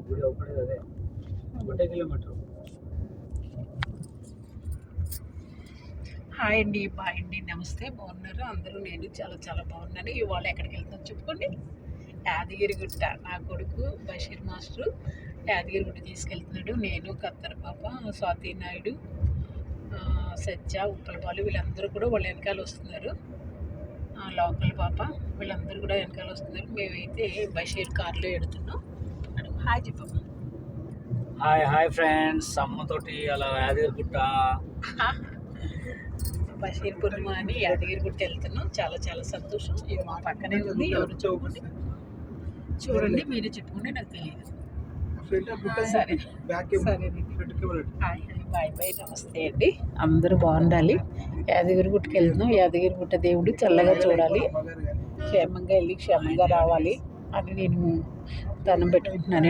గుడి ఒకటి అదే 1 కిలోమీటర్. హాయ్ అండి, బాయ్ అండి, నమస్తే. బాగున్నారు అందరూ? నేను చాలా చాలా బాగున్నాను. ఇవాళ ఎక్కడికి వెళ్తాను చెప్పుకోండి. యాదగిరిగుట్ట. నా కొడుకు బషీర్ మాస్టర్ యాదగిరిగుట్ట తీసుకెళ్తున్నాడు. నేను, కత్తర్ పాప, స్వాతి నాయుడు, సత్య, ఉప్పలపాలు వీళ్ళందరూ కూడా వాళ్ళ వెనకాల వస్తున్నారు. లోకల్ పాప వీళ్ళందరూ కూడా వెనకాల వస్తున్నారు. మేమైతే బషీర్ కార్లో వెడుతున్నాం. హాయ్ చెప్పమ్మ. హాయ్ ఫ్రెండ్స్, అమ్మతోటి అలా యాదగిరిగుట్ట బషీర్ పూర్ణిమ అని యాదగిరిగుట్ట వెళ్తున్నాం. చాలా చాలా సంతోషం. ఇది మా పక్కనే ఉంది. ఎవరు చూడండి, మీరే చెప్పుకోండి, నాకు తెలియదు. సరే హాయ్ బాయ్ బాయ్, నమస్తే అండి. అందరూ బాగుండాలి. యాదగిరిగుట్టకి వెళ్తున్నాం. యాదగిరిగుట్ట దేవుడు చల్లగా చూడాలి, క్షేమంగా వెళ్ళి క్షేమంగా రావాలి అని నేను దండం పెట్టుకుంటున్నాను.